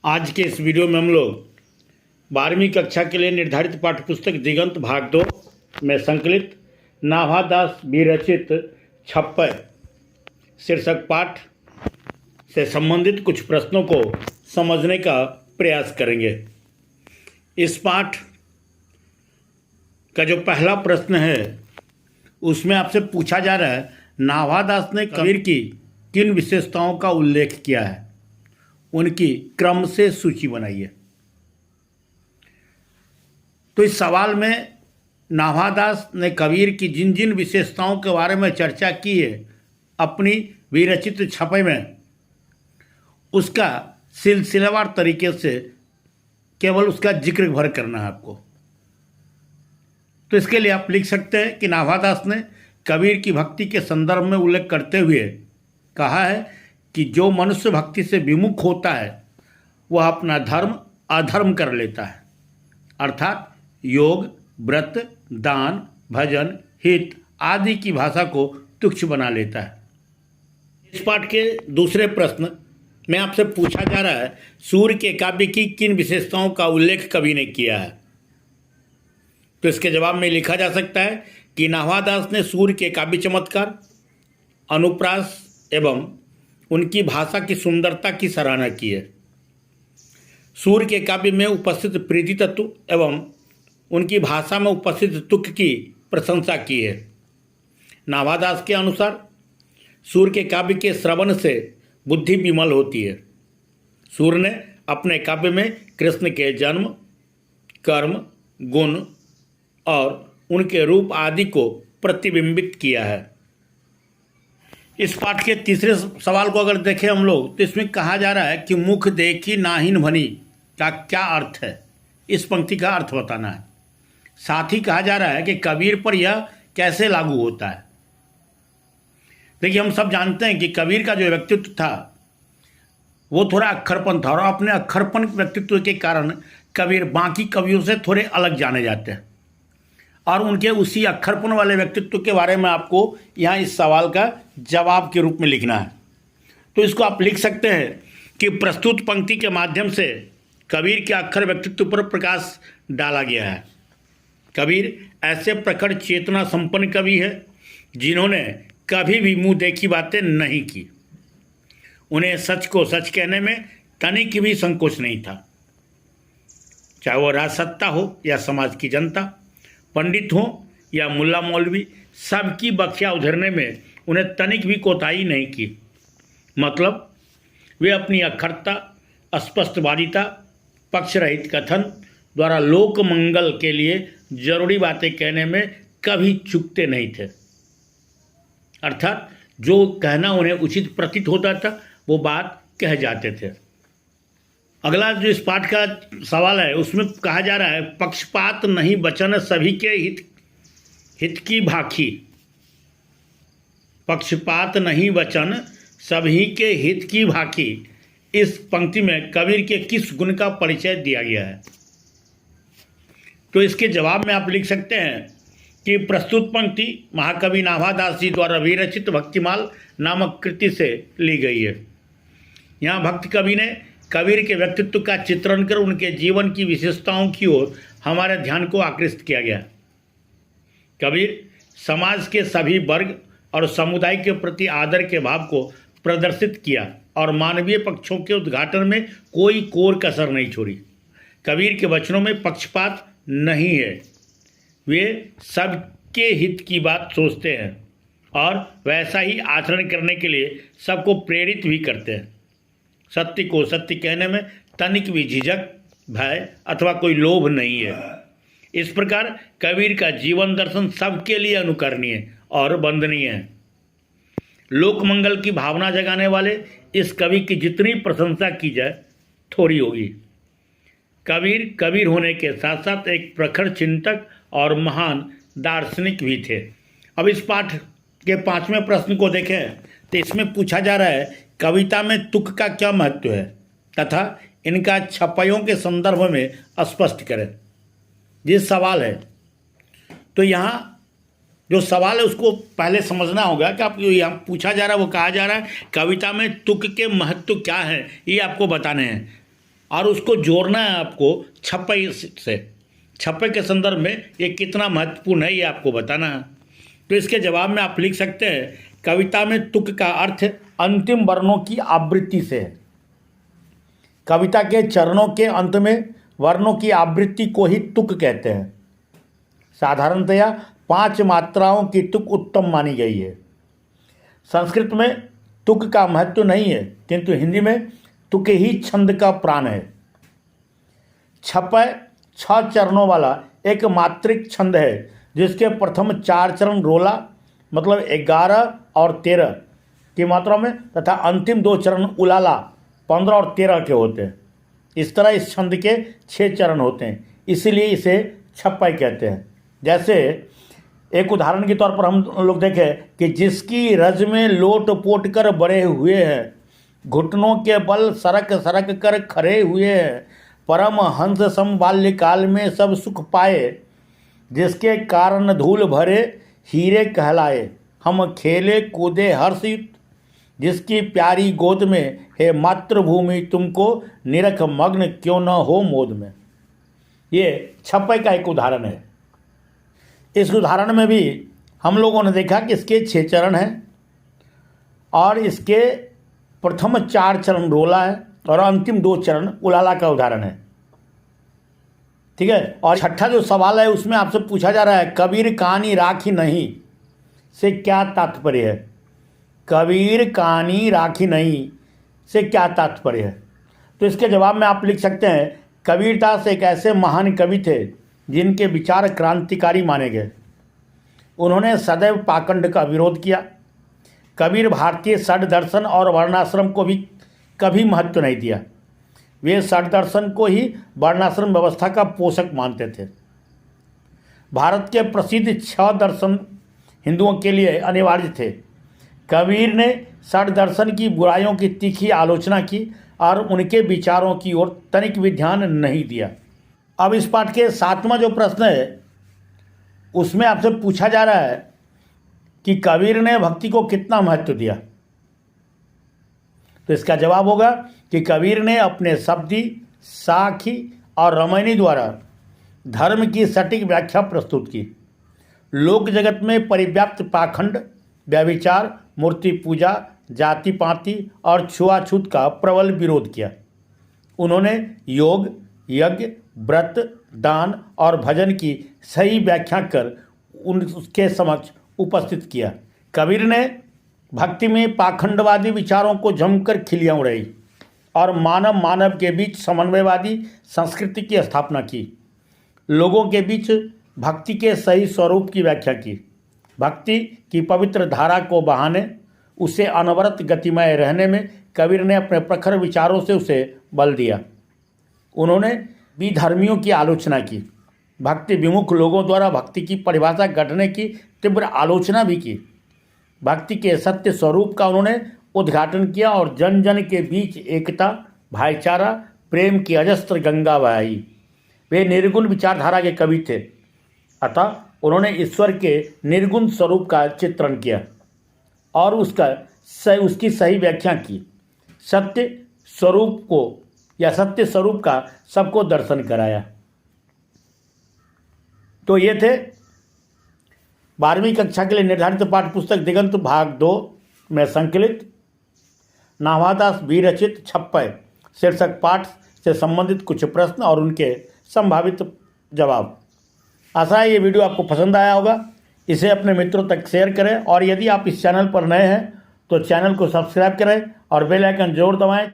आज के इस वीडियो में हम लोग 12वीं कक्षा के लिए निर्धारित पाठ्यपुस्तक दिगंत भाग 2 में संकलित नाभादास विरचित छप्पर शीर्षक पाठ से संबंधित कुछ प्रश्नों को समझने का प्रयास करेंगे। इस पाठ का जो पहला प्रश्न है उसमें आपसे पूछा जा रहा है, नाभादास ने कबीर की किन विशेषताओं का उल्लेख किया है, उनकी क्रम से सूची बनाइए। तो इस सवाल में नाभादास ने कबीर की जिन जिन विशेषताओं के बारे में चर्चा की है अपनी विरचित छपे में, उसका सिलसिलेवार तरीके से केवल उसका जिक्र भर करना है आपको। तो इसके लिए आप लिख सकते हैं कि नाभादास ने कबीर की भक्ति के संदर्भ में उल्लेख करते हुए कहा है कि जो मनुष्य भक्ति से विमुख होता है वह अपना धर्म अधर्म कर लेता है, अर्थात योग, व्रत, दान, भजन, हित आदि की भाषा को तुच्छ बना लेता है। इस पाठ के दूसरे प्रश्न में आपसे पूछा जा रहा है, सूर्य के काव्य की किन विशेषताओं का उल्लेख कवि ने किया है। तो इसके जवाब में लिखा जा सकता है कि नाभादास ने सूर्य के काव्य चमत्कार, अनुप्रास एवं उनकी भाषा की सुंदरता की सराहना की है। सूर्य के काव्य में उपस्थित प्रीति तत्व एवं उनकी भाषा में उपस्थित तुक की प्रशंसा की है। नाभादास के अनुसार सूर्य के काव्य के श्रवण से बुद्धि विमल होती है। सूर्य ने अपने काव्य में कृष्ण के जन्म, कर्म, गुण और उनके रूप आदि को प्रतिबिंबित किया है। इस पाठ के तीसरे सवाल को अगर देखें हम लोग, तो इसमें कहा जा रहा है कि मुख देखी नाहिन भनी का क्या अर्थ है, इस पंक्ति का अर्थ बताना है। साथ ही कहा जा रहा है कि कबीर पर यह कैसे लागू होता है। देखिए, हम सब जानते हैं कि कबीर का जो व्यक्तित्व था वो थोड़ा अक्खरपन था, और अपने अक्खरपन व्यक्तित्व के कारण कबीर बाकी कवियों से थोड़े अलग जाने जाते हैं। और उनके उसी अक्खरपन वाले व्यक्तित्व के बारे में आपको यहाँ इस सवाल का जवाब के रूप में लिखना है। तो इसको आप लिख सकते हैं कि प्रस्तुत पंक्ति के माध्यम से कबीर के अक्खर व्यक्तित्व पर प्रकाश डाला गया है। कबीर ऐसे प्रखर चेतना संपन्न कवि है जिन्होंने कभी भी मुंह देखी बातें नहीं की। उन्हें सच को सच कहने में तनिक भी संकोच नहीं था, चाहे वो राजसत्ता हो या समाज की जनता, पंडित हो या मुल्ला मौलवी, सबकी बख्शिया उधरने में उन्हें तनिक भी कोताही नहीं की। मतलब वे अपनी अखरता, स्पष्टवादिता, पक्षरहित कथन द्वारा लोक मंगल के लिए जरूरी बातें कहने में कभी चूकते नहीं थे। अर्थात जो कहना उन्हें उचित प्रतीत होता था वो बात कह जाते थे। अगला जो इस पाठ का सवाल है उसमें कहा जा रहा है, पक्षपात नहीं वचन सभी के हित की भाखी। पक्षपात नहीं वचन सभी के हित की भाखी, इस पंक्ति में कबीर के किस गुण का परिचय दिया गया है। तो इसके जवाब में आप लिख सकते हैं कि प्रस्तुत पंक्ति महाकवि नाभादास जी द्वारा विरचित भक्तिमाल नामक कृति से ली गई है। यहाँ भक्त कवि ने कबीर के व्यक्तित्व का चित्रण कर उनके जीवन की विशेषताओं की ओर हमारे ध्यान को आकृष्ट किया गया। कबीर समाज के सभी वर्ग और समुदाय के प्रति आदर के भाव को प्रदर्शित किया और मानवीय पक्षों के उद्घाटन में कोई कोर कसर नहीं छोड़ी। कबीर के वचनों में पक्षपात नहीं है, वे सबके हित की बात सोचते हैं और वैसा ही आचरण करने के लिए सबको प्रेरित भी करते हैं। सत्य को सत्य कहने में तनिक भी झिझक, भय अथवा कोई लोभ नहीं है। इस प्रकार कबीर का जीवन दर्शन सबके लिए अनुकरणीय और वंदनीय है। लोकमंगल की भावना जगाने वाले इस कवि की जितनी प्रशंसा की जाए थोड़ी होगी। कबीर कबीर होने के साथ साथ एक प्रखर चिंतक और महान दार्शनिक भी थे। अब इस पाठ के 5वें प्रश्न को देखें तो इसमें पूछा जा रहा है, कविता में तुक का क्या महत्व है तथा इनका छपाइयों के संदर्भ में स्पष्ट करें। ये सवाल है। तो यहाँ जो सवाल है उसको पहले समझना होगा कि आप यहाँ पूछा जा रहा है, वो कहा जा रहा है कविता में तुक के महत्व क्या है, ये आपको बताने हैं। और उसको जोड़ना है आपको छप्पई से। छप्पई के संदर्भ में ये कितना महत्वपूर्ण है ये आपको बताना है। तो इसके जवाब में आप लिख सकते हैं, कविता में तुक का अर्थ अंतिम वर्णों की आवृत्ति से है। कविता के चरणों के अंत में वर्णों की आवृत्ति को ही तुक कहते हैं। साधारणतया 5 मात्राओं की तुक उत्तम मानी गई है। संस्कृत में तुक का महत्व नहीं है, किंतु हिंदी में तुक ही छंद का प्राण है। छप्पय 6 चरणों वाला एक मात्रिक छंद है, जिसके प्रथम 4 चरण रोला मतलब 11 और 13 की मात्रा में तथा अंतिम 2 चरण उलाला 15 और 13 के होते हैं। इस तरह इस छंद के 6 चरण होते हैं, इसीलिए इसे छप्पय कहते हैं। जैसे एक उदाहरण के तौर पर हम लोग देखें कि जिसकी रज में लोट पोट कर बड़े हुए हैं, घुटनों के बल सरक सरक कर खड़े हुए हैं, परम हंस सम बाल्यकाल में सब सुख पाए, जिसके कारण धूल भरे हीरे कहलाए, हम खेले कूदे हर्षित, जिसकी प्यारी गोद में हे मातृभूमि तुमको निरख मग्न क्यों न हो मोद में। ये छप्पय का एक उदाहरण है। इस उदाहरण में भी हम लोगों ने देखा कि इसके 6 चरण हैं और इसके प्रथम 4 चरण रोला है और अंतिम 2 चरण उलाला का उदाहरण है। ठीक है। और छठा जो सवाल है उसमें आपसे पूछा जा रहा है, कबीर कहानी राखी नहीं से क्या तात्पर्य है। कबीर कहानी राखी नहीं से क्या तात्पर्य है। तो इसके जवाब में आप लिख सकते हैं, कबीरदास एक ऐसे महान कवि थे जिनके विचार क्रांतिकारी माने गए। उन्होंने सदैव पाखंड का विरोध किया। कबीर भारतीय षड दर्शन और वर्णाश्रम को भी कभी महत्व नहीं दिया। वे षड दर्शन को ही वर्णाश्रम व्यवस्था का पोषक मानते थे। भारत के प्रसिद्ध 6 दर्शन हिंदुओं के लिए अनिवार्य थे। कबीर ने षड दर्शन की बुराइयों की तीखी आलोचना की और उनके विचारों की ओर तनिक भी ध्यान नहीं दिया। अब इस पाठ के 7वां जो प्रश्न है उसमें आपसे पूछा जा रहा है कि कबीर ने भक्ति को कितना महत्व दिया। तो इसका जवाब होगा कि कबीर ने अपने शब्दी, साखी और रामायणी द्वारा धर्म की सटीक व्याख्या प्रस्तुत की। लोक जगत में परिव्याप्त पाखंड, व्यभिचार, मूर्ति पूजा, जाति पाति और छुआछूत का प्रबल विरोध किया। उन्होंने योग, यज्ञ, व्रत, दान और भजन की सही व्याख्या कर उसके समक्ष उपस्थित किया। कबीर ने भक्ति में पाखंडवादी विचारों को जमकर खिलियां उड़ाई और मानव के बीच समन्वयवादी संस्कृति की स्थापना की। लोगों के बीच भक्ति के सही स्वरूप की व्याख्या की। भक्ति की पवित्र धारा को बहाने, उसे अनवरत गतिमय रहने में कबीर ने अपने प्रखर विचारों से उसे बल दिया। उन्होंने विधर्मियों की आलोचना की। भक्ति विमुख लोगों द्वारा भक्ति की परिभाषा गढ़ने की तीव्र आलोचना भी की। भक्ति के सत्य स्वरूप का उन्होंने उद्घाटन किया और जन जन के बीच एकता, भाईचारा, प्रेम की अजस्त्र गंगा बहाई। वे निर्गुण विचारधारा के कवि थे, अतः उन्होंने ईश्वर के निर्गुण स्वरूप का चित्रण किया और उसकी सही व्याख्या की। सत्य स्वरूप को या सत्य स्वरूप का सबको दर्शन कराया। तो ये थे 12वीं कक्षा के लिए निर्धारित पाठ्य पुस्तक दिगंत भाग 2 में संकलित नाभादास विरचित छप्पय शीर्षक पाठ से संबंधित कुछ प्रश्न और उनके संभावित जवाब। आशा है ये वीडियो आपको पसंद आया होगा। इसे अपने मित्रों तक शेयर करें और यदि आप इस चैनल पर नए हैं तो चैनल को सब्सक्राइब करें और बेल आइकन जरूर दबाएं